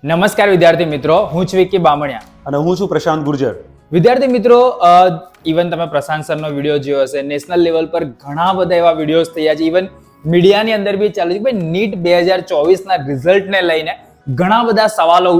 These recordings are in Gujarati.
નમસ્કાર વિદ્યાર્થી મિત્રો, હું છું વિકી બામણિયા અને હું છું પ્રશાંત ગુર્જર. વિદ્યાર્થી મિત્રો, ઇવન તમે પ્રશાંત સરનો વિડીયો જોયો હશે. નેશનલ લેવલ પર ઘણા બધા એવા વિડીયોઝ થયા છે. ઇવન મીડિયાની અંદર બી ચાલે છે. ભાઈ નીટ 2024 ના રિઝલ્ટને લઈને ઘણા બધા સવાલો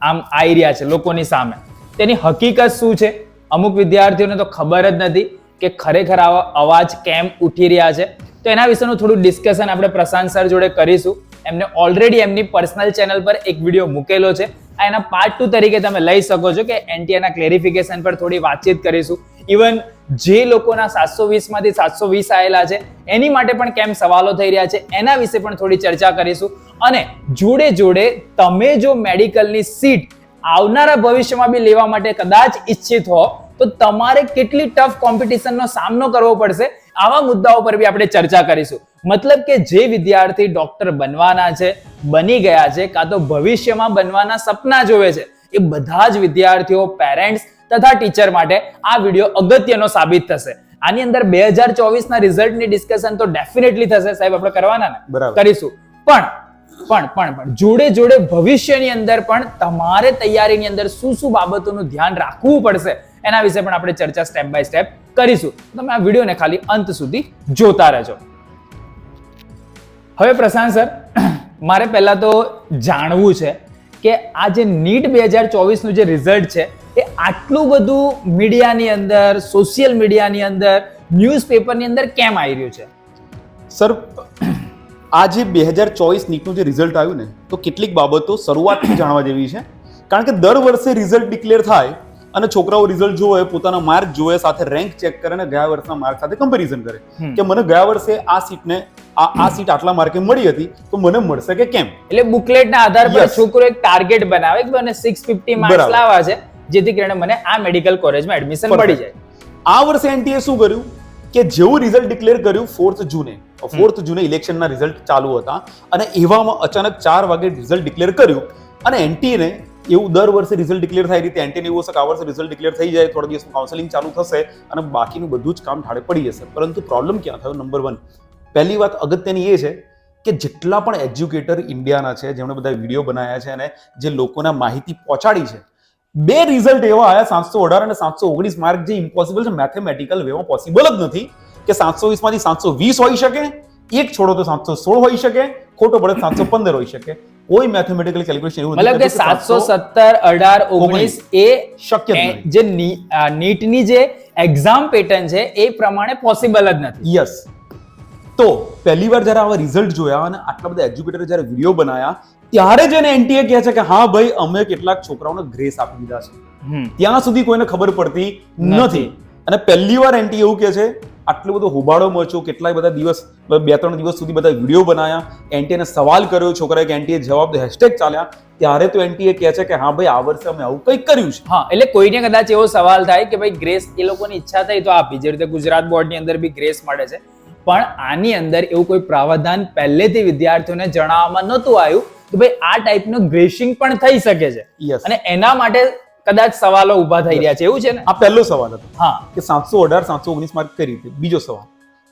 આમ આવી રહ્યા છે લોકોની સામે. તેની હકીકત શું છે? અમુક વિદ્યાર્થીઓને તો ખબર જ નથી કે ખરેખર આવા અવાજ કેમ ઉઠી રહ્યા છે. તો એના વિશેનું થોડું ડિસ્કશન આપણે પ્રશાંત સર જોડે કરીશું. એમને ઓલરેડી એમની પર્સનલ ચેનલ પર એક વિડીયો મૂકેલો છે. આ એના પાર્ટ 2 તરીકે તમે લઈ શકો છો કે એનટીએના ક્લેરિફિકેશન પર થોડી વાતચીત કરીશું. ઇવન જે લોકોના 720 માંથી 720 આવેલા છે એની માટે પણ કેમ સવાલો થઈ રહ્યા છે એના વિશે પણ થોડી ચર્ચા કરીશું. અને જોડે જોડે તમે જો મેડિકલની સીટ આવનારા ભવિષ્યમાં બી લેવા માટે કદાચ ઈચ્છિત હો તો તમારે કેટલી ટફ કોમ્પિટિશનનો સામનો કરવો પડશે, આવા મુદ્દાઓ પર બી આપણે ચર્ચા કરીશું. મતલબ કે જે વિદ્યાર્થી ડોક્ટર બનવાના છે, બની ગયા છે, કાં તો ભવિષ્યમાં બનવાના સપના જોવે છે, એ બધા જ વિદ્યાર્થીઓ, પેરેન્ટ્સ તથા ટીચર માટે આ વિડીયો અગત્યનો સાબિત થશે. આની અંદર 2024 ના રિઝલ્ટની ડિસ્કશન તો ડેફિનેટલી થશે સાહેબ, આપણે કરવાના ને કરીશું. પણ જોડે જોડે ભવિષ્યની અંદર પણ તમારે તૈયારીની અંદર શું શું બાબતોનું ધ્યાન રાખવું પડશે એના વિશે પણ આપણે ચર્ચા સ્ટેપ બાય સ્ટેપ કરીશું. તમે આ વિડીયોને ખાલી અંત સુધી જોતા રહેજો. હવે પ્રશાંત સર, મારે પહેલા તો જાણવું છે કે આ જે નીટ 2024 નું જે રિઝલ્ટ છે એ આટલું બધું મીડિયાની અંદર, સોશિયલ મીડિયાની અંદર, ન્યૂઝપેપરની અંદર કેમ આવી રહ્યું છે? સર, આ જે 2024 નીટનું જે રિઝલ્ટ આવ્યું ને, તો કેટલીક બાબતો શરૂઆતથી જાણવા જેવી છે. કારણ કે દર વર્ષે રિઝલ્ટ ડિક્લેર થાય અને છોકરાઓ રિઝલ્ટ જોવે, પોતાના માર્ક જોવે, સાથે રેન્ક ચેક કરે અને ગયા વર્ષના માર્ક સાથે કમ્પેરિઝન કરે કે મને ગયા વર્ષે આ સીટને આ સીટ આટલા માર્કે મળી હતી તો મને મળશે કે કેમ. એટલે બુકલેટના આધાર પર છોકરો એક ટાર્ગેટ બનાવે કે મને 650 માર્ક્સ લાવવા છે જેથી કરીને મને આ મેડિકલ કોલેજમાં એડમિશન મળી જાય. આ વર્ષે એનટીએ શું કર્યું કે જેવું રિઝલ્ટ ડિક્લેર કર્યું 4th જૂને ઇલેક્શનના રિઝલ્ટ ચાલુ હતા અને એવામાં અચાનક 4 વાગે રિઝલ્ટ ડિક્લેર કર્યું. અને એનટીએ એવું દર વર્ષે રિઝલ્ટ ડિક્લેર થાય રીતે એનટીએ એવું હશે કે આ વર્ષે રિઝલ્ટ ડિક્લેર થઈ જાય, થોડા દિવસમાં કાઉન્સેલિંગ ચાલુ થશે અને બાકીનું બધું જ કામ ઠાડે પડી જશે. પરંતુ પ્રોબ્લેમ ક્યાં થયો? નંબર 1, પહેલી વાત અગત્યની એ છે કે જેટલા પણ એજ્યુકેટર ઇન્ડિયાના છે, જેમણે બધા વિડીયો બનાવ્યા છે અને જે લોકોના માહિતી પહોંચાડી છે, 2 રિઝલ્ટ એવા આવ્યા 718 અને 719 માર્ક, જે ઇમ્પોસિબલ છે, મેથેમેટિકલ વેમાં પોસિબલ જ નથી કે 720 માંથી 720 હોઈ શકે, એક છોડો તો 716 હોઈ શકે, ખોટો પડે 715 હોઈ શકે. કોઈ મેથેમેટિકલ કેલ્ક્યુલેશન એવું મતલબ કે 717, 18, 19 એ શક્ય નથી. જે નીટની જે એક્ઝામ પેટર્ન છે એ પ્રમાણે પોસિબલ જ નથી. યસ. તો પહેલી વાર જ્યારે આવા રિઝલ્ટ જોયા અને આટલા બધા એજ્યુકેટરે જ્યારે વિડીયો બનાવ્યા ત્યારે જ એને એનટીએ કહે છે કે હા ભાઈ, અમે કેટલાક છોકરાઓને ગ્રેસ આપી દીધા છે. ત્યાં સુધી કોઈને ખબર પડતી નથી. અને પહેલી વાર એનટીએ એવું કહે છે, આટલો બધો હોબાળો મચ્યો, કેટલાય બધા દિવસ, 2-3 દિવસ સુધી બધા વિડીયો બનાવ્યા, એનટીએ ને સવાલ કર્યો, છોકરાએ કે એનટીએ જવાબ દે, હેશટેગ ચાલ્યા, ત્યારે તો એનટીએ કહે છે કે હા ભાઈ, આ વર્ષે અમે આવું કંઈક કર્યું છે. હા, એટલે કોઈને કદાચ એવો સવાલ થાય કે ભાઈ ગ્રેસ એ લોકોની ઈચ્છા થઈ તો આપી, જે રીતે ગુજરાત બોર્ડની અંદર બી ગ્રેસ મળે છે, પણ આની અંદર એવું કોઈ પ્રાવધાન પહેલેથી વિદ્યાર્થીઓને જણાવવામાં નહોતું આવ્યું કે ભાઈ આ ટાઈપનું ગ્રેસિંગ પણ થઈ શકે છે. અને એના માટે કદાચ સવાલો ઉભા થઈ રહ્યા છે, એવું છે ને? આ પહેલો સવાલ હતો. હા, કે 718, 719 માર્ક કઈ રીતે? બીજો સવાલ,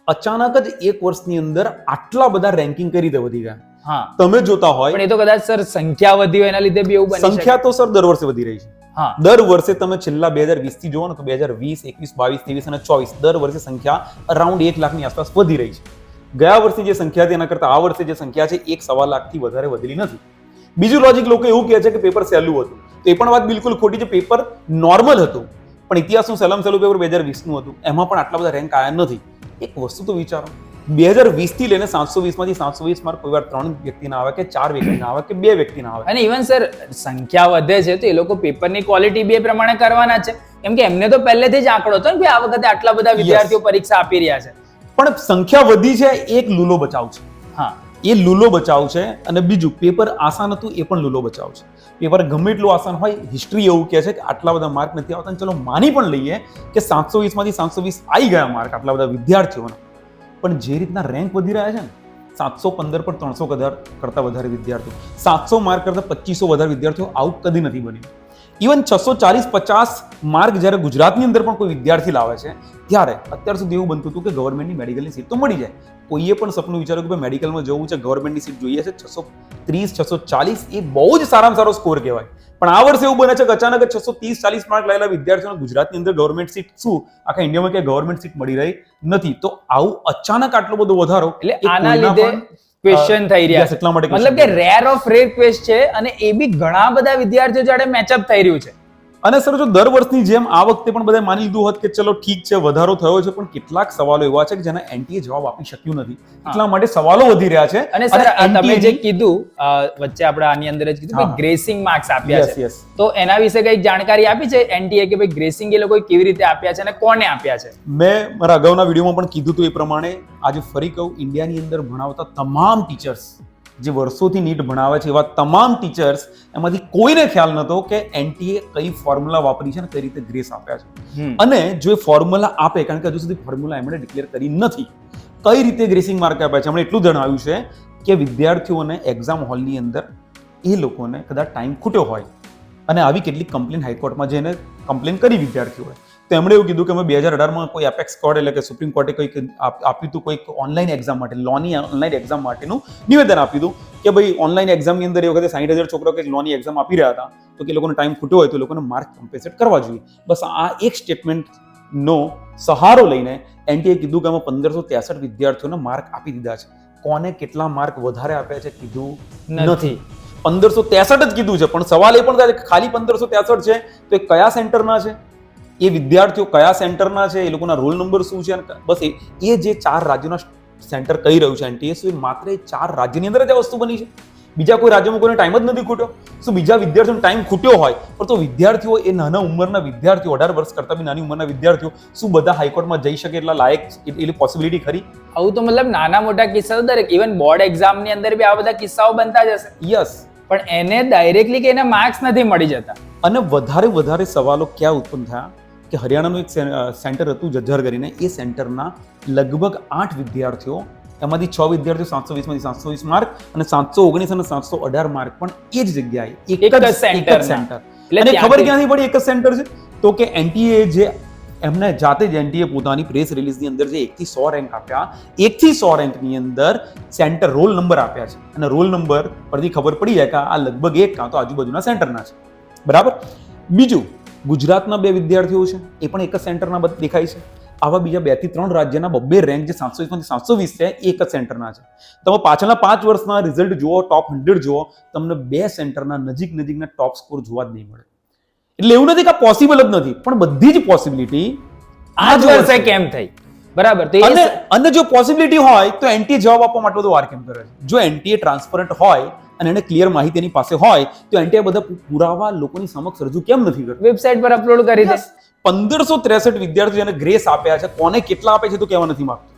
અચાનક જ એક વર્ષની અંદર આટલા બધા રેન્કિંગ કઈ રીતે વધી ગયા? હા, તમે જોતા હોય, પણ એ તો કદાચ સર સંખ્યા વધી હોય એના લીધે બી એવું બની શકે. સંખ્યા તો સર દર વર્ષે વધી રહી છે. હા, દર વર્ષે તમે છેલ્લા 2020 થી જોવો ને તો 2020, 21, 22, 23 અને 24 દર વર્ષે સંખ્યા અરાઉન્ડ 1 લાખની આસપાસ વધી રહી છે. ગયા વર્ષની જે સંખ્યા હતી એના કરતા આ વર્ષે જે સંખ્યા છે 1.25 લાખથી વધારે વધેલી નથી. બીજું લોજિક, લોકો એવું કહે છે કે પેપર સહેલું હતું, તો એ પણ વાત બિલકુલ ખોટી છે. પેપર નોર્મલ હતું, પણ ઇતિહાસનું સહેલું પેપર 2020 નું હતું, એમાં પણ આટલા બધા રેન્ક આવ્યા નથી. એક વસ્તુ તો વિચારો, 2020 થી લઈને 720 માંથી 720 માર્ક કોઈ વાર 3 વ્યક્તિના આવે કે 4 વ્યક્તિના આવે કે 2 વ્યક્તિના આવે. અને ઇવન સર સંખ્યા વધે છે તો એ લોકો પેપરની ક્વોલિટી બે પ્રમાણે કરવાના છે, કેમ કે એમને તો પહેલેથી જ આંકડો હતો ને કે આ વખતે આટલા બધા વિદ્યાર્થીઓ પરીક્ષા આપી રહ્યા છે. પણ સંખ્યા વધી છે, એક લૂલો બચાવ છે. હા, એ લૂલો બચાવ છે. અને બીજું, પેપર આસાન હતું, એ પણ લૂલો બચાવ છે. પેપર ગમે એટલું આસાન હોય, હિસ્ટ્રી એવું કહે છે કે આટલા બધા માર્ક નથી આવતા. ચલો માની પણ લઈએ કે 720 માંથી 720 આવી ગયા માર્ક આટલા બધા વિદ્યાર્થીઓના, પણ જે રીતના રેન્ક વધી રહ્યા છે ને, 715 પર 300 કરતા વધારે વિદ્યાર્થીઓ, 700 માર્ક કરતા 2500 વધારે વિદ્યાર્થીઓ, આવું કદી નથી બન્યું. ઇવન 640-50 માર્ક જ્યારે ગુજરાતની અંદર પણ કોઈ વિદ્યાર્થી લાવે છે ત્યારે અત્યાર સુધી એવું બનતું હતું કે ગવર્મેન્ટની મેડિકલની સીટ તો મળી જાય. કોઈએ પણ સપનું વિચાર્યું કે ભાઈ મેડિકલમાં જવું છે, ગવર્મેન્ટની સીટ જોઈએ છે, 630-640 એ બહુ જ સારામાં સારો સ્કોર કહેવાય. પણ આ વર્ષે એવું બને છે કે અચાનક 630-40 માર્ક લાયેલા વિદ્યાર્થીઓને ગુજરાતની અંદર ગવર્મેન્ટ સીટ શું આખા ઇન્ડિયામાં ક્યાંય ગવર્મેન્ટ સીટ મળી રહી નથી. તો આવું અચાનક આટલો બધો વધારો એટલે આના લીધે ક્વેશ્ચન થઈ રહ્યા છે. એટલા માટે મતલબ કે રેર ઓફ રેર ક્વેશ્ચન છે અને એ બી ઘણા બધા વિદ્યાર્થીઓ જોડે મેચઅપ થઈ રહ્યું છે. અને સર જો દર વર્ષની જેમ આ વખતે પણ બધા માની લીધું હોત કે ચલો ઠીક છે વધારો થયો છે, પણ કેટલાક સવાલો એવા છે કે જેના એનટીએ જવાબ આપી શક્યું નથી. એટલા માટે સવાલો વધી રહ્યા છે. અને સર તમે જે કીધું વચ્ચે આપણે આની અંદર જ કીધું કે ગ્રેસિંગ માર્ક્સ આપ્યા છે, તો એના વિશે કઈ જાણકારી આપી છે એનટીએ કે ભાઈ ગ્રેસિંગ એ લોકો કેવી રીતે આપ્યા છે અને કોને આપ્યા છે? મેં મારા અગાઉના વિડીયોમાં પણ કીધું હતું એ પ્રમાણે આજે ફરી કહું, ઇન્ડિયાની અંદર ભણાવતા તમામ ટીચર્સ જે વર્ષોથી નીટ ભણાવે છે એવા તમામ ટીચર્સ એમાંથી કોઈને ખ્યાલ નતો કે એનટીએ કઈ ફોર્મ્યુલા વાપરી છે અને કઈ રીતે ગ્રેસ આપ્યા છે. અને જો એ ફોર્મ્યુલા આપે, કારણ કે હજુ સુધી ફોર્મ્યુલા એમણે ડિક્લેર કરી નથી, કઈ રીતે ગ્રેસિંગ માર્ક આપ્યા છે એમણે એટલું જણાવ્યું છે કે વિદ્યાર્થીઓને એક્ઝામ હોલની અંદર એ લોકોને કદાચ ટાઈમ ખૂટ્યો હોય અને આવી કેટલીક કમ્પ્લેન હાઈકોર્ટમાં જઈને કમ્પ્લેન કરી વિદ્યાર્થીઓએ, તો એમણે એવું કીધું કે અમે 2018માં કોઈ એપેક્સ કોર્ટ એટલે કે સુપ્રીમ કોર્ટે કંઈક આપ્યું હતું કોઈક ઓનલાઈન એક્ઝામ માટે, લોની ઓનલાઈન એક્ઝામ માટેનું નિવેદન આપ્યું હતું કે ભાઈ ઓનલાઈન એક્ઝામની અંદર એ વખતે 60,000 છોકરાઓ કંઈક લોની એક્ઝામ આપી રહ્યા હતા, તો કે લોકોને ટાઈમ ખૂટ્યો હોય તો લોકોને માર્ક કમ્પેન્સેટ કરવા જોઈએ. બસ આ એક સ્ટેટમેન્ટનો સહારો લઈને એનટીએ કીધું કે અમે 1563 વિદ્યાર્થીઓને માર્ક આપી દીધા છે. કોને કેટલા માર્ક વધારે આપ્યા છે કીધું નથી. 1563 જ કીધું છે, પણ સવાલ એ પણ થાય કે ખાલી 1563 છે તો એ કયા સેન્ટરના છે, એ વિદ્યાર્થીઓ કયા સેન્ટરના છે, એ લોકોના રોલ નંબર શું છે? બસ એ જે 4 રાજ્યોના સેન્ટર કહી રહ્યું છે એનટીએ, શું માત્ર એ 4 રાજ્યની અંદર જ આ વસ્તુ બની છે? બીજા કોઈ રાજ્યમાં કોઈને ટાઈમ જ નથી ખૂટ્યો? શું બીજા વિદ્યાર્થીઓને ટાઈમ ખૂટ્યો હોય પણ તો વિદ્યાર્થીઓ, એ નાના ઉંમરના વિદ્યાર્થીઓ, 18 વર્ષ કરતા બી નાની ઉંમરના વિદ્યાર્થીઓ શું બધા હાઈકોર્ટમાં જઈ શકે એટલા લાયક એટલી પોસિબિલિટી ખરી? આવું તો મતલબ નાના મોટા કિસ્સાઓ દરેક, ઇવન બોર્ડ એક્ઝામની અંદર બી આવા બધા કિસ્સાઓ બનતા જ હશે. યસ. પણ એને ડાયરેક્ટલી કે એના માર્ક્સ નથી મળી જતા. અને વધારે સવાલો ક્યાં ઉત્પન્ન થયા કે હરિયાણાનું એક સેન્ટર હતું જજ્જર કરીને, એ સેન્ટરના લગભગ 8 વિદ્યાર્થીઓ, એમાંથી 6 વિદ્યાર્થીઓ 720 માંથી 720 માર્ક અને 719 અને 718 માર્ક પણ એ જ જગ્યાએ એક જ સેન્ટર. અને ખબર ક્યાંથી પડી એક જ સેન્ટર છે? તો કે એનટીએ જે એમને જાતે જ એનટીએ પોતાની પ્રેસ રિલીઝની અંદર જે 1 થી 100 રેન્ક આપ્યા, 1 થી 100 રેન્કની અંદર સેન્ટર રોલ નંબર આપ્યા છે અને રોલ નંબર પરથી ખબર પડી જાય કે આ લગભગ એક કાં તો આજુબાજુના સેન્ટરના છે. બરાબર. બીજું, ગુજરાતના 2 વિદ્યાર્થીઓ છે, એ પણ એક જ સેન્ટરના દેખાય છે. આવા બીજા 2 થી 3 રાજ્યના 2 રેન્ક જે 720 માંથી 720 છે, એક જ સેન્ટરના છે. તમે પાછળના 5 વર્ષના રિઝલ્ટ જુઓ, ટોપ 100 જુઓ, તમને 2 સેન્ટરના નજીકના ટોપ સ્કોર જોવા જ નહીં મળે. એટલે એવું નથી કે આ પોસિબલ જ નથી, પણ બધી જ પોસિબિલિટી આ જ વર્ષે કેમ થઈ? બરાબર. તો અને જો પોસિબિલિટી હોય તો એનટીએ જવાબ આપવા માટે બધો વાર કેમ કરે છે? જો એનટીએ ટ્રાન્સપરન્ટ હોય અને એને ક્લિયર માહિતી એની પાસે હોય તો એનટીએ બધા પુરાવા લોકોની સમક્ષ રજૂ કેમ નથી કરતું? વેબસાઇટ પર અપલોડ કરી દે. 1563 વિદ્યાર્થીઓ જેને ગ્રેસ આપ્યા છે, કોને કેટલા આપે છે તો કહેવા નથી માંગતું.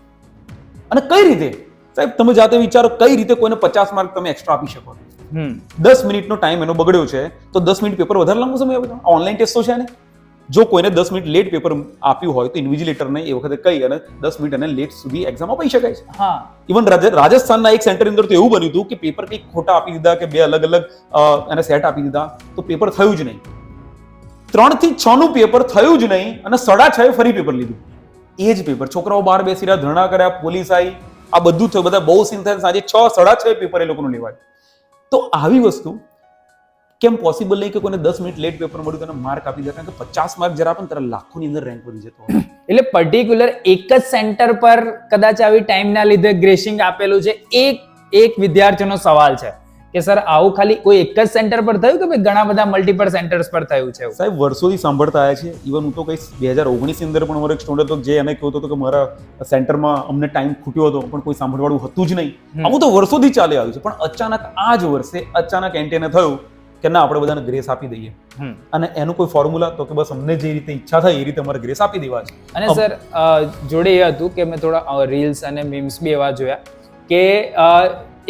અને કઈ રીતે? સાહેબ તમે જાતે વિચારો, કઈ રીતે કોઈને 50 માર્ક તમે એક્સ્ટ્રા આપી શકો? 10 મિનિટનો ટાઈમ એનો બગડ્યો છે તો 10 મિનિટ પેપર વધારે લાંબો સમય આવે? ઓનલાઈન ટેસ્ટ તો છે ને. જો કોઈને 10 મિનિટ લેટ પેપર આપ્યું હોય તો ઇન્વિજિલેટરને એ વખતે કહી અને 10 મિનિટ અને લેટ સુધી એક્ઝામ અપાઈ શકાય છે. હા. ઇવન રાજસ્થાનના એક સેન્ટરની અંદર તો એવું બન્યું હતું કે પેપર કંઈક ખોટા આપી દીધા કે 2 અલગ એને સેટ આપી દીધા તો પેપર થયું જ નહીં. 3 થી 6 નું પેપર થયું જ નહીં અને 6:30 ફરી પેપર લીધું. એ જ પેપર છોકરાઓ બહાર બેસી રહ્યા, ધરણા કર્યા, પોલીસ આવી, આ બધું થયું, બધા બહુ સીન થાય. સાંજે 6-6:30 પેપર એ લોકોનું લેવાય. તો આવી વસ્તુ કેમ પોસિબલ નહીં કે કોઈને 10 મિનિટ લેટ પેપર મળ્યું તેને માર્ક આપી દે? કારણ કે 50 માર્ક જરા પણ તારા લાખોની અંદર રેન્ક વધી જતો હોય. એટલે પર્ટિક્યુલર એક જ સેન્ટર પર કદાચ આવી ટાઈમના લીધે ગ્રેસિંગ આપેલું છે. એક વિદ્યાર્થીનો સવાલ છે કે સર આવું ખાલી કોઈ એક જ સેન્ટર પર થયું કે ભાઈ ઘણા બધા મલ્ટિપલ સેન્ટર્સ પર થયું છે? સાહેબ વર્ષોથી સાંભળતા આવ્યા છે. ઇવન હું તો કહીશ 2019 ની અંદર પણ મારો એક સ્ટુડન્ટ હતો જે એને કહેતો હતો કે મારા સેન્ટરમાં અમને ટાઈમ ખૂટ્યો હતો પણ કોઈ સાંભળવાળું હતું જ નહીં. આવું તો વર્ષોથી ચાલી આવ્યું છે. પણ અચાનક આ જ વર્ષે અચાનક એનટીએને થયું કે ના, આપણે બધાને ગ્રેસ આપી દઈએ. અને એનું કોઈ ફોર્મ્યુલા તો કે બસ અમને જે રીતે ઈચ્છા થાય એ રીતે અમારે ગ્રેસ આપી દેવા છે. અને સર જોડે એ હતું કે મેં થોડા રીલ્સ અને મીમ્સ બી એવા જોયા કે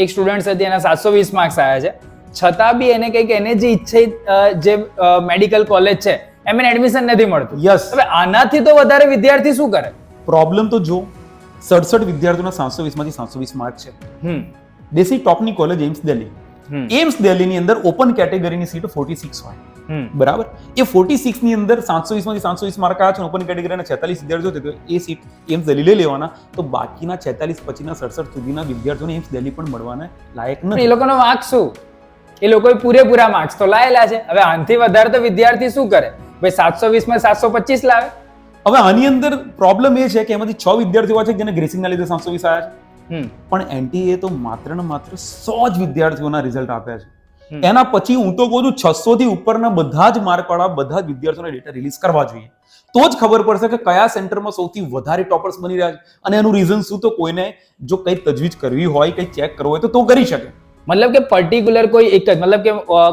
એક સ્ટુડન્ટ હતી, એના 720 માર્ક્સ આવ્યા છે, છતાં બી એને કંઈક એને જે ઈચ્છિત જે મેડિકલ કોલેજ છે એમ એને એડમિશન નથી મળતું. યસ. હવે આનાથી તો વધારે વિદ્યાર્થી શું કરે? પ્રોબ્લેમ તો જો 67 વિદ્યાર્થીઓના 720 માંથી 720 માર્ક છે. દેશી ટોપની કોલેજ એમ્સ દિલ્હી. એમ્સ દિલ્હીની અંદર ઓપન કેટેગરીની સીટ 46 હોય. બરાબર. એ 46 ની અંદર 720 માંથી 720 માર્ક આવ્યા છે, ઓપન કેટેગરીના 46 વિદ્યાર્થીઓ છે, તો એ સીટ એમ્સ દિલ્હી લઈ લેવાના, તો બાકીના 46 પછીના 67 સુધીના વિદ્યાર્થીઓને એમ્સ દિલ્હી પણ મળવાના લાયક એ નથી. લોકોનો માર્ક શું? એ લોકોએ પૂરેપૂરા માર્ક્સ તો લાયેલા છે. હવે આનાથી વધારે તો વિદ્યાર્થી શું કરે? ભાઈ 720 માં 725 લાવે. હવે આની અંદર પ્રોબ્લેમ એ છે કે એમાંથી 6 વિદ્યાર્થીઓ છે જેને ગ્રેસિંગના લીધે 720 આવ્યા છે, પણ એનટીએ તો માત્ર ને માત્ર 100 જ વિદ્યાર્થીઓના રિઝલ્ટ આપ્યા છે. એના પછી હું તો કહું છું 600 થી ઉપરના બધા જ માર્ક વાળા બધા જ વિદ્યાર્થીઓના ડેટા રિલીઝ કરવા જોઈએ, તો જ ખબર પડશે કે કયા સેન્ટરમાં સૌથી વધારે ટોપર્સ બની રહ્યા છે. અને એનું રીઝન શું, તો કોઈને જો કઈ તજવીજ કરવી હોય, કઈ ચેક કરવું હોય તો કરી શકે. મતલબ કે પર્ટિક્યુલર કોઈ એક જ, મતલબ કે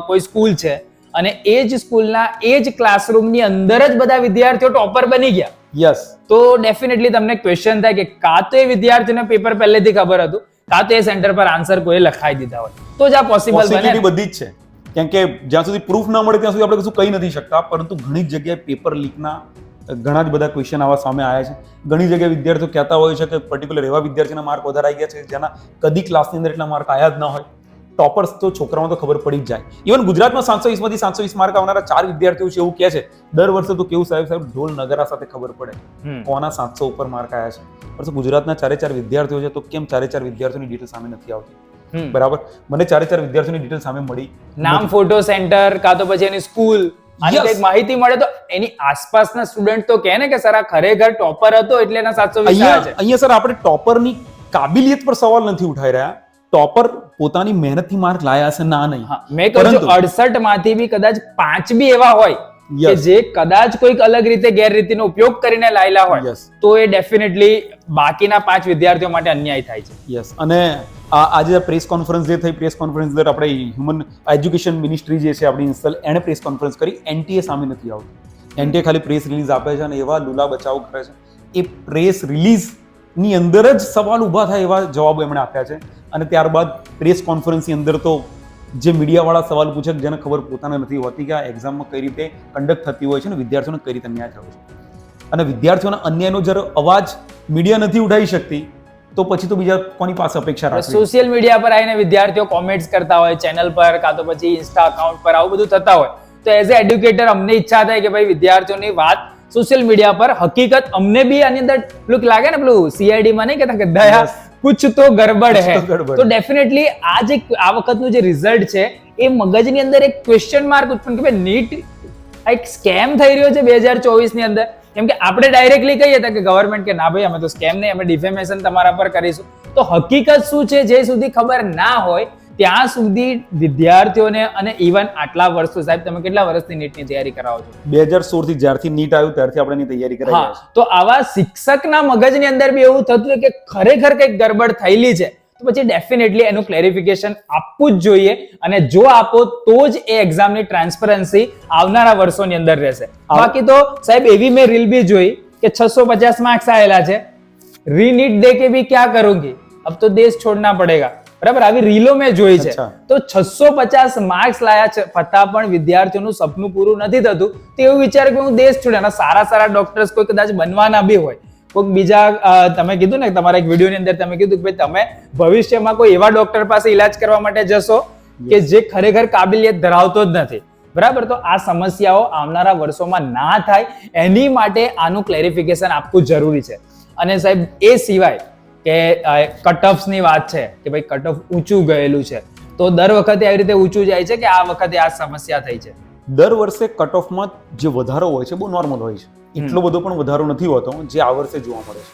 કોઈ સ્કૂલ છે અને એ જ સ્કૂલના એ જ ક્લાસરૂમની અંદર જ બધા વિદ્યાર્થીઓ ટોપર બની ગયા, યસ, તો ડેફિનેટલી તમને ક્વેશ્ચન થાય કે કાં તો એ વિદ્યાર્થીને પેપર પહેલેથી ખબર હતું, કાં તો એ સેન્ટર પર આન્સર કોઈ લખાઈ દીધા હોય, તો જ આ પોસિબલ બને. પોસિબિલિટી બધી જ છે, કેમ કે જ્યાં સુધી પ્રૂફ ના મળે ત્યાં સુધી આપણે કશું કહી નથી શકતા. પરંતુ ઘણી જ જગ્યાએ પેપર લીકના ઘણા જ બધા ક્વેશ્ચન આવા સામે આવ્યા છે. ઘણી જગ્યાએ વિદ્યાર્થીઓ કહેતા હોય છે કે પર્ટિક્યુલર એવા વિદ્યાર્થીના માર્ક વધારે આવી ગયા છે જેના કદી ક્લાસની અંદર એટલા માર્ક આવ્યા જ ના હોય. ટોપર્સ તો છોકરાઓ તો ખબર પડી જ જાય. ઇવન ગુજરાતમાં 720 માંથી 720 માર્ક આવનારા 4 વિદ્યાર્થીઓ છે એવું કહે છે. દર વર્ષે તો કેવું સાહેબ ઢોલ નગારા સાથે ખબર પડે કોના 700 ઉપર માર્ક આવ્યા છે. પરંતુ ગુજરાતના 4 વિદ્યાર્થીઓ છે, તો કેમ 4 વિદ્યાર્થીઓની ડિટેલ સામે નથી આવતી? બરાબર, મને 4 વિદ્યાર્થીઓની ડિટેલ સામે મળી, નામ, ફોટો, સેન્ટર, કાં તો પછી એની સ્કૂલ, આની કંઈક માહિતી મળે તો એની આસપાસના સ્ટુડન્ટ તો કહે ને કે સર આ ખરેખર ટોપર હતો એટલે એના 720 આવ્યા છે. અહીંયા સર આપણે ટોપરની કાબિલિયત પર સવાલ નથી ઉઠાઈ રહ્યા. ટોપર પોતાની મહેનતથી માર્ક લાયા છે ના નહીં. મેં કહ્યું 68 માંથી બી કદાચ 5 બી એવા હોય કે જે કદાચ કોઈક અલગ રીતે ગેરરીતિનો ઉપયોગ કરીને લાયેલા હોય, તો એ ડેફિનેટલી બાકીના 5 વિદ્યાર્થીઓ માટે અન્યાય થાય છે. યસ, અને આજે પ્રેસ કોન્ફરન્સ જે થઈ, પ્રેસ કોન્ફરન્સ અંદર આપણે હ્યુમન એજ્યુકેશન મિનિસ્ટ્રી જે છે આપણી ઇન્સ્ટોલ, એણે પ્રેસ કોન્ફરન્સ કરી. એનટીએ સામે નથી આવતું. એનટીએ ખાલી પ્રેસ રિલીઝ આપે છે અને એવા લુલા બચાવ કરે છે. એ પ્રેસ રિલીઝ ની અંદર જ સવાલ ઉભા થાય એવા જવાબો એમણે આપ્યા છે. અને ત્યારબાદ પ્રેસ કોન્ફરન્સની અંદર તો જે મીડિયાવાળા સવાલ પૂછે જેને ખબર પોતાને નથી હોતી કે આ એક્ઝામમાં કઈ રીતે કન્ડક્ટ થતી હોય છે અને વિદ્યાર્થીઓને કઈ રીતે અન્યાય થયો છે. અને વિદ્યાર્થીઓના અન્યાયનો જ્યારે અવાજ મીડિયા નથી ઉઠાવી શકતી, તો પછી તો બીજા કોની પાસે અપેક્ષા રાખવી? સોશિયલ મીડિયા પર આવીને વિદ્યાર્થીઓ કોમેન્ટ્સ કરતા હોય, ચેનલ પર કાં તો પછી ઇન્સ્ટા અકાઉન્ટ પર આવું બધું થતા હોય, તો એઝ એ એડ્યુકેટર અમને ઈચ્છા થાય કે ભાઈ વિદ્યાર્થીઓની વાત સોશિયલ મીડિયા પર, હકીકત અમને બી આની અંદર પેલું લાગે ને, પેલું CID માં નહીં કહેતા કે દયા કુછ તો ગડબડ હે, તો ડેફિનેટલી આ વખતનું જે રિઝલ્ટ છે એ મગજની અંદર એક ક્વેશ્ચન માર્ક ઉત્પન્ન કે ભાઈ નીટ એક સ્કેમ થઈ રહ્યો છે 2024 ની અંદર. કેમ કે આપણે ડાયરેક્ટલી કહીએ હતા કે ગવર્મેન્ટ કે ના ભાઈ અમે તો સ્કેમ નહીં, અમે ડિફેમેશન તમારા પર કરીશું, તો હકીકત શું છે જે સુધી ખબર ના હોય ત્યાં સુધી વિદ્યાર્થીઓને, અને ઇવન આટલા વર્ષો, સાહેબ તમે કેટલા વર્ષથી નીટની તૈયારી કરાવો છો? 2016 થી જ્યારથી નીટ આવ્યું ત્યારથી આપણે એની તૈયારી કરી રહ્યા છીએ. તો આવા શિક્ષકના મગજની અંદર બી એવું થતું હોય કે ખરેખર કંઈક ગડબડ થયેલી છે, તો પછી ડેફિનેટલી એનું ક્લેરિફિકેશન આપવું જ જોઈએ. અને જો આપો તો જ એ એક્ઝામની ટ્રાન્સપરન્સી આવનારા વર્ષોની અંદર રહેશે. બાકી તો સાહેબ એવી મેં રીલ બી જોઈ કે 650 માર્ક્સ આયેલા છે, રીનીટ દે કે ભી ક્યા કरूंगी, अब तो देश छोड़ना पड़ेगा. બરાબર, આવી રીલો મેં જોઈ છે. તો 650 માર્ક્સ લાયા છે છતાં પણ વિદ્યાર્થીઓનું સપનું પૂરું નથી થતું, તો એવું વિચારે કે હું દેશ છોડ્યા. સારા ડોક્ટર્સ કોઈ કદાચ બનવાના બી હોય, કોઈક બીજા, તમે કીધું ને તમારા એક વિડીયોની અંદર તમે કીધું કે ભાઈ તમે ભવિષ્યમાં કોઈ એવા ડોક્ટર પાસે ઇલાજ કરવા માટે જશો કે જે ખરેખર કાબિલિયત ધરાવતો જ નથી. બરાબર, તો આ સમસ્યાઓ આવનારા વર્ષોમાં ના થાય એની માટે આનું ક્લેરિફિકેશન આપવું જરૂરી છે. અને સાહેબ એ સિવાય કે કટ ઓફ્સની વાત છે કે ભાઈ કટ ઓફ ઊંચું ગયેલું છે, તો દર વખતે આવી રીતે ઊંચું જાય છે કે આ વખતે આ સમસ્યા થઈ છે? દર વર્ષે કટ ઓફમાં જે વધારો હોય છે બહુ નોર્મલ હોય છે, એટલો બધો પણ વધારો નથી હોતો જે આ વર્ષે જોવા મળે છે.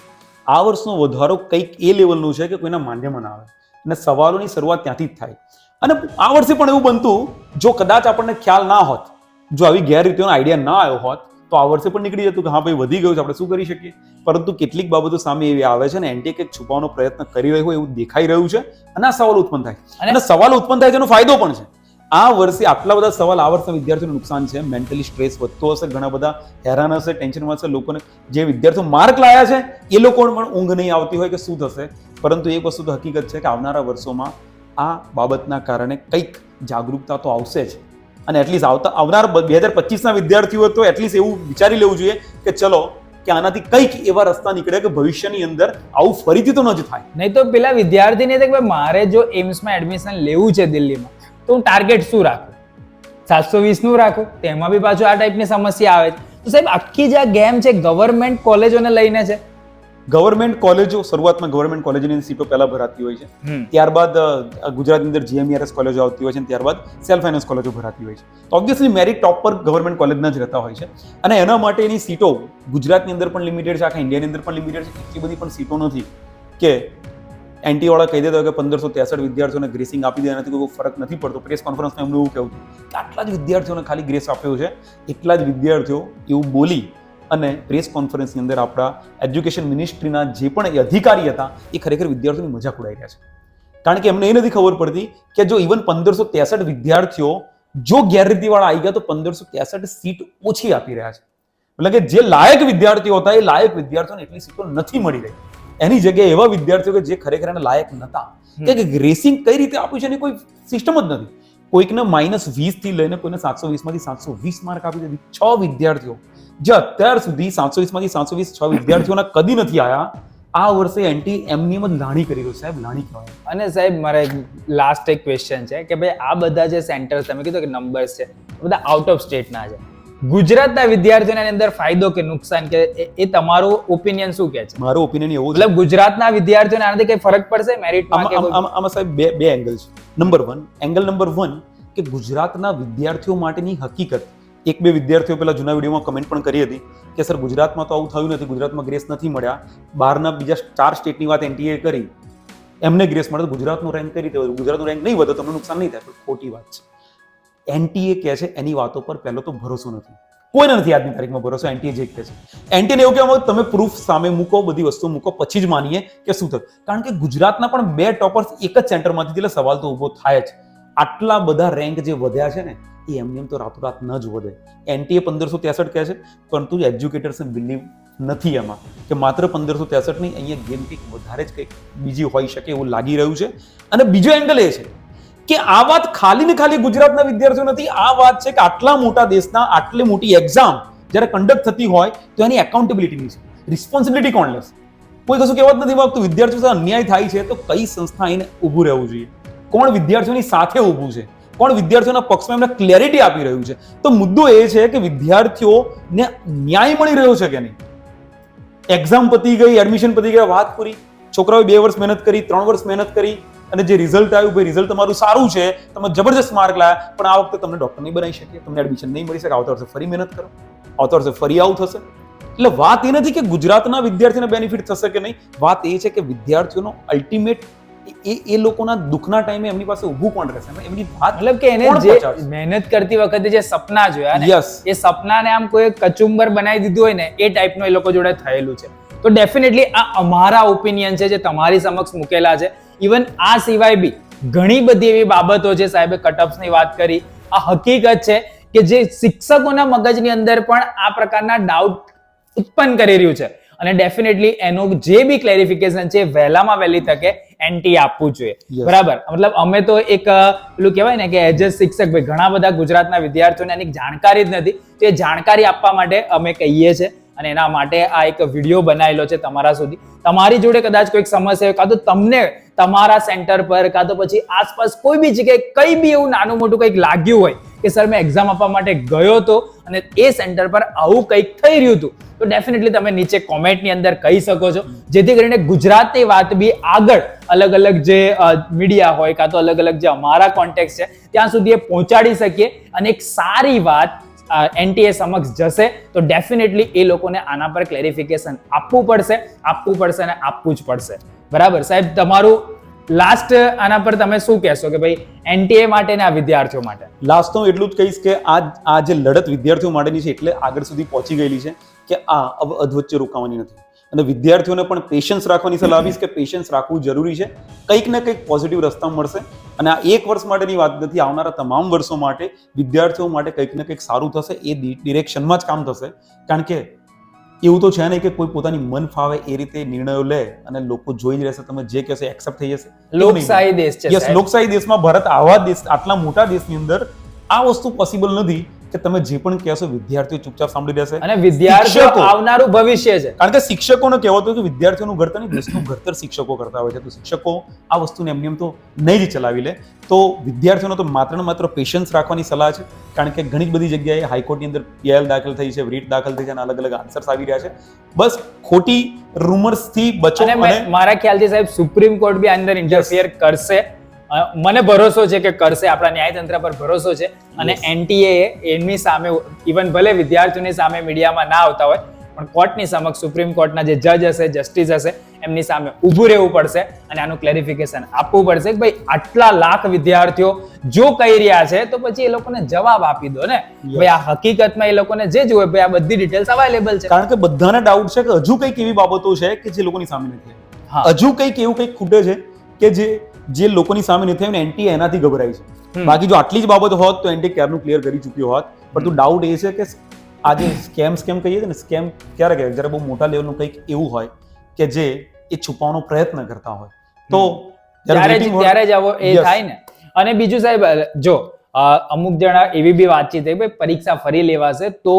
આ વર્ષનો વધારો કંઈક એ લેવલનું છે કે કોઈના માન્યમાં ના આવે, અને સવાલોની શરૂઆત ત્યાંથી જ થાય. અને આ વર્ષે પણ એવું બનતું, જો કદાચ આપણને ખ્યાલ ના હોત, જો આવી ગેરરીતિઓનો આઈડિયા ના આવ્યો હોત, તો આ વર્ષે પણ નીકળી જતું કે હા ભાઈ વધી ગયું છે, આપણે શું કરી શકીએ. પરંતુ કેટલીક બાબતો સામે એવી આવે છે ને એનટીએ કંઈક છુપાવવાનો પ્રયત્ન કરી રહ્યું હોય એવું દેખાઈ રહ્યું છે, અને આ સવાલ ઉત્પન્ન થાય. અને સવાલ ઉત્પન્ન થાય તેનો ફાયદો પણ છે. આ વર્ષે આટલા બધા સવાલ, આ વર્ષે વિદ્યાર્થીઓને નુકસાન છે, મેન્ટલી સ્ટ્રેસ વધતો હશે, ઘણા બધા હેરાન હશે, ટેન્શનમાં હશે. લોકોને જે વિદ્યાર્થીઓ માર્ક લાયા છે એ લોકોને પણ ઊંઘ નહીં આવતી હોય કે શું થશે. પરંતુ એક વસ્તુ તો હકીકત છે કે આવનારા વર્ષોમાં આ બાબતના કારણે કંઈક જાગૃતતા તો આવશે જ. અને એટલીસ્ટ આવનાર 2025ના વિદ્યાર્થીઓ તો એટલીસ્ટ એવું વિચારી લેવું જોઈએ કે ચલો કે આનાથી કંઈક એવા રસ્તા નીકળે કે ભવિષ્યની અંદર આવું ફરીથી તો ન જ થાય. નહીં તો પેલા વિદ્યાર્થીને કે મારે જો એમ્સમાં એડમિશન લેવું છે દિલ્હીમાં, તો હું ટાર્ગેટ શું રાખું? 720 નું રાખું તેમાં બી પાછું આ ટાઈપની સમસ્યા આવે છે. તો સાહેબ આખી જે આ ગેમ છે ગવર્મેન્ટ કોલેજોને લઈને છે. ગવર્મેન્ટ કોલેજો શરૂઆતમાં ગવર્મેન્ટ કોલેજોની સીટો પહેલા ભરાતી હોય છે, ત્યારબાદ ગુજરાતની અંદર GMERS કોલેજો આવતી હોય છે, ત્યારબાદ સેલ્ફ ફાઇનાન્સ કોલેજો ભરાતી હોય છે. તો ઓબ્વિયસલી મેરિટ ટોપ પર ગવર્મેન્ટ કોલેજના જ રહેતા હોય છે અને એના માટેની સીટો ગુજરાતની અંદર પણ લિમિટેડ છે, આખા ઇન્ડિયાની અંદર પણ લિમિટેડ છે. એટલી બધી પણ સીટો નથી કે એનટી વાળા કહી દેતા હોય કે 1563 વિદ્યાર્થીઓને ગ્રેસિંગ આપી દે, એનાથી કોઈ ફરક નથી પડતો. પ્રેસ કોન્ફરન્સમાં એમનું એવું કહેવું કે આટલા જ વિદ્યાર્થીઓને ખાલી ગ્રેસ આપ્યો છે, એટલા જ વિદ્યાર્થીઓ એવું બોલી અને પ્રેસ કોન્ફરન્સની અંદર આપણા એજ્યુકેશન મિનિસ્ટ્રીના જે પણ અધિકારી હતા એ ખરેખર વિદ્યાર્થીઓની મજાક ઉડાવી રહ્યા છે. કારણ કે એમને એ નથી ખબર પડતી કે જો ઇવન 1563 વિદ્યાર્થીઓ જો ગેરરીતિવાળા આવી ગયા તો 1563 સીટ ઓછી આપી રહ્યા છે. એટલે કે જે લાયક વિદ્યાર્થીઓ હતા એ લાયક વિદ્યાર્થીઓને એટલી સીટો નથી મળી રહી. એની જગ્યાએ એવા વિદ્યાર્થીઓ કે જે ખરેખર એને લાયક નતા, કે ગ્રેસિંગ કઈ રીતે આપ્યું છે એની કોઈ સિસ્ટમ જ નથી. કોઈકને -20 થી લઈને કોઈને 720 માંથી 720 માર્ક આપી દીધી. 6 વિદ્યાર્થીઓ જે અત્યાર સુધી 720 માંથી 720 6 વિદ્યાર્થીઓના કદી નથી આયા, આ વર્ષે એનટી એમની જ લાણી કરી રહ્યું. સાહેબ લાણી કહેવાય. અને સાહેબ મારે લાસ્ટ એક ક્વેશ્ચન છે કે ભાઈ આ બધા જે સેન્ટર્સ તમે કીધું કે નંબર્સ છે બધા આઉટ ઓફ સ્ટેટના છે, ગુજરાતના વિદ્યાર્થીઓને અંદર ફાયદો કે નુકસાન કે એ તમારું ઓપિનિયન શું કહે છે? મારો ઓપિનિયન એવો છે, મતલબ ગુજરાતના વિદ્યાર્થીઓને આનાથી કઈ ફરક પડશે મેરિટમાં કે આમાં સાહેબ બે એંગલ છે. એંગલ નંબર 1 કે ગુજરાતના વિદ્યાર્થીઓ માટેની હકીકત. એક બે વિદ્યાર્થીઓ પેલા જૂના વિડીયોમાં કમેન્ટ પણ કરી હતી કે સર ગુજરાતમાં તો આવું થયું નથી, ગુજરાતમાં ગ્રેસ નથી મળ્યા, બહારના બીજા 4 સ્ટેટની વાત એનટીએ કરી, એમને ગ્રેસ મળે તો ગુજરાતનું રેન્ક કઈ રીતે વધે? ગુજરાતનું રેન્ક નહીં વધે તમને નુકસાન નહીં થાય. પણ ખોટી વાત છે. એનટીએ કહે છે એની વાતો પર પહેલો તો ભરોસો નથી, કોઈને નથી આજની તારીખમાં ભરોસો. એનટીએ જે કહે છે, એનટીએ એવું કહેવામાં તમે પ્રૂફ સામે મૂકો, બધી વસ્તુ મૂકો, પછી જ માનીએ કે શું થયું. કારણ કે ગુજરાતના પણ 2 ટોપર્સ એક જ સેન્ટરમાંથી, એટલે સવાલ તો ઉભો થાય જ. આટલા બધા રેન્ક જે વધ્યા છે ને એ એમ તો રાતોરાત ન જ વધે. એનટીએ 1563 કહે છે, પરંતુ એજ્યુકેટર્સને બિલીવ નથી એમાં કે માત્ર 1563 નહીં, અહીંયા ગેમ કંઈક વધારે જ કંઈક બીજી હોઈ શકે એવું લાગી રહ્યું છે. અને બીજો એંગલ એ છે કે આ વાત ખાલી ને ખાલી ગુજરાતના વિદ્યાર્થીઓ નથી, આ વાત છે કે આટલા મોટા દેશના આટલી મોટી એક્ઝામ જ્યારે કન્ડક્ટ થતી હોય તો એની એકાઉન્ટેબિલિટીની છે, રિસ્પોન્સિબિલિટી કોણ લેશે? કોઈ કશું કહેવા જ નથી માંગતું. વિદ્યાર્થીઓ સાથે અન્યાય થાય છે તો કઈ સંસ્થા એને ઊભું રહેવું જોઈએ? કોણ વિદ્યાર્થીઓની સાથે ઊભું છે? કોણ વિદ્યાર્થીઓના પક્ષમાં એમને ક્લેરિટી આપી રહ્યું છે? તો મુદ્દો એ છે કે વિદ્યાર્થીઓને ન્યાય મળી રહ્યો છે કે નહીં? એક્ઝામ પતી ગઈ, એડમિશન પતી ગયા, વાત પૂરી. છોકરાઓએ 2 વર્ષ મહેનત કરી, 3 વર્ષ મહેનત કરી અને જે રિઝલ્ટ આવ્યું, ભાઈ રિઝલ્ટ તમારું સારું છે, તમે જબરજસ્ત માર્ક લાયા, પણ આ વખતે તમને ડોક્ટર નહીં બનાવી શકીએ, તમને એડમિશન નહીં મળી શકે, આવતા વર્ષે ફરી મહેનત કરો, આવતા વર્ષે ફરી આવું થશે. એટલે વાત એ નથી કે ગુજરાતના વિદ્યાર્થીને બેનિફિટ થશે કે નહીં, વાત એ છે કે વિદ્યાર્થીઓનો અલ્ટિમેટ એ લોકોના દુઃખના ટાઈમે એમની પાસે ઊભું કોણ રહેશે? એમની વાત મતલબ કે એને જે મહેનત કરતી વખતે જે સપના જોયા ને એ સપનાને આમ કોઈ કચુંબર બનાવી દીધું હોય ને એ ટાઈપનું એ લોકો જોડે થયેલું છે. તો ડેફિનેટલી આ અમારા ઓપિનિયન છે જે તમારી સમક્ષ મૂકેલા છે. ઇવન આ સિવાય બી ઘણી બધી એવી બાબતો છે, સાહેબે કટઅપ્સની વાત કરી, આ હકીકત છે કે જે શિક્ષકોના મગજની અંદર પણ આ પ્રકારના ડાઉટ ઉત્પન્ન કરી રહ્યું છે. અને ડેફિનેટલી એનું જે બી ક્લેરિફિકેશન છે વહેલામાં વહેલી તકે એનટી આપવું જોઈએ. બરાબર, મતલબ અમે તો એક પેલું કહેવાય ને કે એઝ અ શિક્ષક ભાઈ ઘણા બધા ગુજરાતના વિદ્યાર્થીઓને એની જાણકારી જ નથી, તો એ જાણકારી આપવા માટે અમે કહીએ છીએ અને એના માટે આ એક વિડીયો બનાવેલો છે તમારા સુધી. તમારી જોડે કદાચ કોઈક સમસ્યા હોય, કાં તો તમને તમારા સેન્ટર પર કાં તો પછી આસપાસ કોઈ બી જગ્યાએ કઈ બી એવું નાનું મોટું કંઈક લાગ્યું હોય કે સર મેં એક્ઝામ આપવા માટે ગયો હતો અને એ સેન્ટર પર આવું કંઈક થઈ રહ્યું હતું, તો ડેફિનેટલી તમે નીચે કોમેન્ટની અંદર કહી શકો છો, જેથી કરીને ગુજરાતની વાત બી આગળ અલગ અલગ જે મીડિયા હોય કાં તો અલગ અલગ જે અમારા કોન્ટેક્ટ છે ત્યાં સુધી એ પહોંચાડી શકીએ અને એક સારી વાત એનટીએ સમક્ષ જશે. તો ડેફિનેટલી એ લોકોને આના પર ક્લેરિફિકેશન આપવું પડશે અને આપવું જ પડશે. બરાબર સાહેબ, તમારું લાસ્ટ આના પર તમે શું કહેશો કે ભાઈ એનટીએ માટે ને આ વિદ્યાર્થીઓ માટે? લાસ્ટ તો એટલું જ કહીશ કે આ જે લડત વિદ્યાર્થીઓ માટેની છે એટલે આગળ સુધી પહોંચી ગયેલી છે કે આ અધવચ્ચે રોકાવાની નથી. અને વિદ્યાર્થીઓને પણ પેશન્સ રાખવાની સલાહ આપીશ કે પેશન્સ રાખવું જરૂરી છે. કંઈક ને કંઈક પોઝિટિવ રસ્તા મળશે અને આ એક વર્ષ માટેની વાત નથી, આવનારા તમામ વર્ષો માટે વિદ્યાર્થીઓ માટે કંઈક ને કંઈક સારું થશે, એ ડિરેક્શનમાં જ કામ થશે. કારણ કે એવું તો છે નહીં કે કોઈ પોતાની મન ફાવે એ રીતે નિર્ણયો લે અને લોકો જોઈ જ રહેશે, તમે જે કહેશો એક્સેપ્ટ થઈ જશે. લોકશાહી દેશ છે. યસ, લોકશાહી દેશમાં ભારત આવા દેશ, આટલા મોટા દેશની અંદર આ વસ્તુ પોસિબલ નથી કે તમે જે પણ કહેશો વિદ્યાર્થીઓ ચૂપચાપ સાંભળી રહેશે. અને વિદ્યાર્થીઓ શિક્ષકો, આવનારું ભવિષ્ય છે. કારણ કે શિક્ષકોને કહેવાતું કે વિદ્યાર્થીઓનું ઘડતર નહીં, દેશનું ઘડતર શિક્ષકો કરતા હોય છે. તો શિક્ષકો આ વસ્તુને એમની એમ તો નહીં જ ચલાવી લે. તો વિદ્યાર્થીઓનો તો માત્ર ને માત્ર પેશન્સ રાખવાની સલાહ છે, કારણ કે ઘણી બધી જગ્યાએ હાઈકોર્ટની અંદર PIL દાખલ થઈ છે, રીટ દાખલ થઈ છે અને અલગ અલગ આન્સર્સ આવી રહ્યા છે. બસ ખોટી રૂમર્સથી બચો. અને મારા ખ્યાલથી સાહેબ સુપ્રીમ કોર્ટ બી અંદર ઇન્ટરફિયર કરશે. મને ભરોસો છે કે કરશે, આપણા ન્યાયતંત્ર પર ભરોસો છે. અને NTA એમની સામે ઇવન ભલે વિદ્યાર્થીઓની સામે મીડિયામાં ના આવતા હોય, પણ કોર્ટની સમક્ષ સુપ્રીમ કોર્ટના જે જજ હશે, જસ્ટિસ હશે, એમની સામે ઊભું રહેવું પડશે અને આનું ક્લેરિફિકેશન આપવું પડશે કે ભાઈ આટલા લાખ વિદ્યાર્થીઓ જો કહી રહ્યા છે તો પછી એ લોકોને જવાબ આપી દો ને. ભાઈ આ હકીકતમાં એ લોકોને જે જોઈએ ભાઈ આ બધી ડિટેલ્સ અવેલેબલ છે. કારણ કે બધાને ડાઉટ છે કે હજુ કંઈક એવી બાબતો છે કે જે લોકોની સામે નથી આવી. હજુ કંઈક એવું કંઈક ખૂટે છે કે જે લોકોની સામે નથી આવી, NTA એનાથી ગભરાય છે. બાકી જો આટલી જ બાબત હોત તો NTA ક્યારનું ક્લિયર કરી ચૂક્યો હોત. પણ તો ડાઉટ એ છે કે આજે સ્કેમ કહીએ ને, સ્કેમ ક્યારે કહેવાય જ્યારે બહુ મોટા લેવલનું કંઈક એવું હોય કે જે એ છુપાવવાનો પ્રયત્ન કરતા હોય, તો ત્યારે જ આવો એ થાય ને. અને બીજું સાહેબ, જો અમુક જણા એવી બી વાતચીત થઈ ભાઈ પરીક્ષા ફરી લેવાશે, તો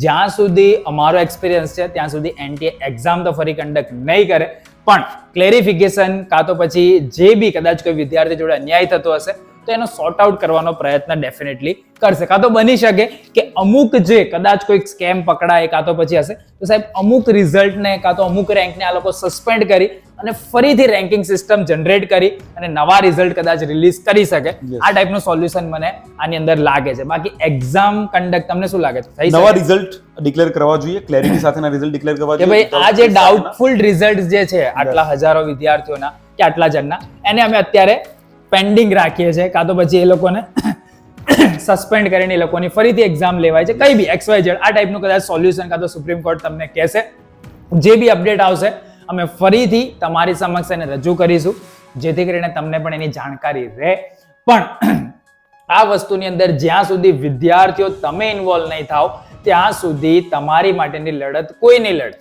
જ્યાં સુધી અમારો એક્સપિરિયન્સ છે ત્યાં સુધી NTA એક્ઝામ તો ફરી કન્ડક્ટ નહીં કરે, પણ ક્લેરિફિકેશન કાં તો પછી જે બી કદાચ કોઈ વિદ્યાર્થી જોડે અન્યાય થતો હશે તો એનો સોર્ટ આઉટ કરવાનો પ્રયત્ન ડેફિનેટલી કરશે. કાં તો બની શકે કે અમુક જે કદાચ કોઈ સ્કેમ પકડાય કાં તો પછી હશે તો સાહેબ અમુક રિઝલ્ટને કાં તો અમુક રેન્કને આ લોકો સસ્પેન્ડ કરી અને ફરીથી રેન્કિંગ સિસ્ટમ જનરેટ કરી અને નવા રિઝલ્ટ કદાચ રિલીઝ કરી શકે. આ ટાઈપનું સોલ્યુશન મને આની અંદર લાગે છે. બાકી એક્ઝામ કન્ડક્ટ તમને શું લાગે છે? નવા રિઝલ્ટ ડિક્લેર કરવા જોઈએ, ક્લેરિટી સાથેના રિઝલ્ટ ડિક્લેર કરવા કે જોઈએ. ભાઈ આ જે ડાઉટફુલ રિઝલ્ટ જે છે આટલા હજારો વિદ્યાર્થીઓના કે આટલા જણના, એને અમે અત્યારે પેન્ડિંગ રાખીએ છીએ, કાં તો પછી એ લોકોને સસ્પેન્ડ કરીને એ લોકોની ફરીથી એક્ઝામ લેવાય છે, કઈ બી XYZ આ ટાઈપનું કદાચ સોલ્યુશન કાં તો સુપ્રીમ કોર્ટ તમને કહેશે. જે બી અપડેટ આવશે અમે ફરીથી તમારી સમક્ષ એને રજૂ કરીશું, જેથી કરીને તમને પણ એની જાણકારી રહે. પણ આ વસ્તુની અંદર જ્યાં સુધી વિદ્યાર્થીઓ તમે ઇન્વોલ્વ નહીં થાવ ત્યાં સુધી તમારી માટેની લડત કોઈ નહીં લડે.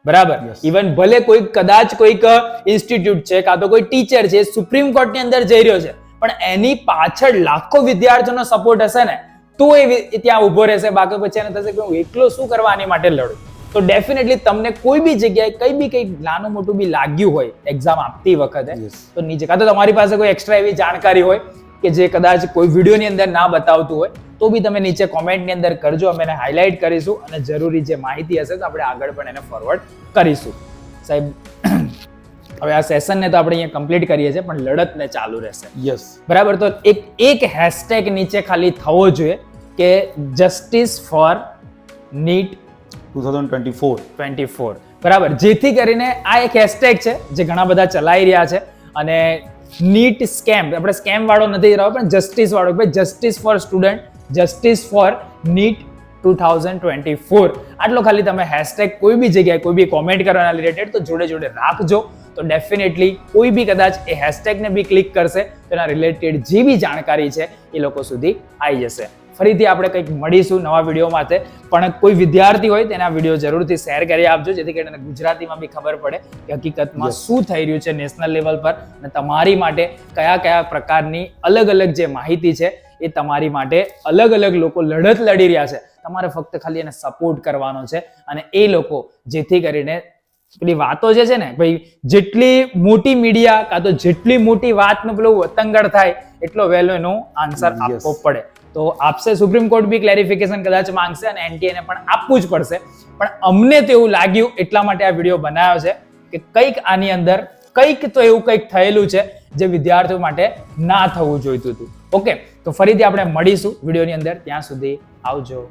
બરાબર? ઇવન ભલે કોઈક કદાચ કોઈક ઇન્સ્ટિટ્યૂટ છે કાં તો કોઈ ટીચર છે સુપ્રીમ કોર્ટની અંદર જઈ રહ્યો છે, પણ એની પાછળ લાખો વિદ્યાર્થીઓનો સપોર્ટ હશે ને તો એ ત્યાં ઉભો રહેશે. બાકી પછી એને થશે કે હું એકલો શું કરવા આની માટે લડું. તો ડેફિનેટલી તમને કોઈ બી જગ્યાએ કઈ નાનું મોટું બી લાગ્યું હોય એક્ઝામ આપતી વખતે તો નીચે કાં તો તમારી પાસે કોઈ એક્સ્ટ્રા એવી જાણકારી હોય કે જે કદાચ કોઈ વિડીયોની અંદર ના બતાવતું હોય તો બી તમે નીચે કોમેન્ટની અંદર કરજો, અમે એને હાઇલાઇટ કરીશું અને જરૂરી જે માહિતી હશે તો આપણે આગળ પણ એને ફોરવર્ડ કરીશું. સાહેબ હવે આ સેશનને તો આપણે અહીંયા કમ્પ્લીટ કરીએ છીએ, પણ લડતને ચાલુ રહેશે. બરાબર? તો એક હેશટેગ નીચે ખાલી થવો જોઈએ કે જસ્ટિસ ફોર નીટ 2024. બરાબર? જેથી કરીને આ એક હેશટેગ છે જે ઘણા બધા ચલાવી રહ્યા છે અને નીટ સ્કેમ, આપણે સ્કેમ વાળો નથી રહ્યો પણ જસ્ટિસ વાળો, ભાઈ justice for student, justice for NEET 2024 આટલો ખાલી તમે હેશટેગ કોઈ બી જગ્યાએ કોઈ બી કોમેન્ટ કરવાના રિલેટેડ તો જોડે જોડે રાખજો. તો ડેફિનેટલી કોઈ બી કદાચ એ હેશટેગને બી ક્લિક કરશે તો એના રિલેટેડ જે બી જાણકારી છે એ લોકો સુધી આવી જશે. ફરીથી આપણે કંઈક મળીશું નવા વિડીયો માટે, પણ કોઈ વિદ્યાર્થી હોય તેના વિડીયો જરૂરથી શેર કરી આપજો, જેથી કરીને ગુજરાતીમાં બી ખબર પડે કે હકીકતમાં શું થઈ રહ્યું છે નેશનલ લેવલ પર અને તમારી માટે કયા કયા પ્રકારની અલગ અલગ જે માહિતી છે એ તમારી માટે અલગ અલગ લોકો લડત લડી રહ્યા છે. તમારે ફક્ત ખાલી એને સપોર્ટ કરવાનો છે અને એ લોકો જેથી કરીને પેલી વાતો જે છે ને ભાઈ જેટલી મોટી મીડિયા કાં તો જેટલી મોટી વાતનું પેલું વતંગડ થાય એટલો વહેલો એનો આન્સર આપવો પડે. તો આપશે સુપ્રીમ કોર્ટ બી ક્લેરિફિકેશન કદાચ માંગશે અને NTA ને પણ આપવું જ પડશે. પણ અમને તો એવું લાગ્યું એટલા માટે આ વિડીયો બનાવ્યો છે કે કંઈક આની અંદર કંઈક તો એવું કંઈક થયેલું છે જે વિદ્યાર્થીઓ માટે ના થવું જોઈતું હતું. ઓકે, તો ફરીથી આપણે મળીશું વિડીયોની અંદર. ત્યાં સુધી આવજો.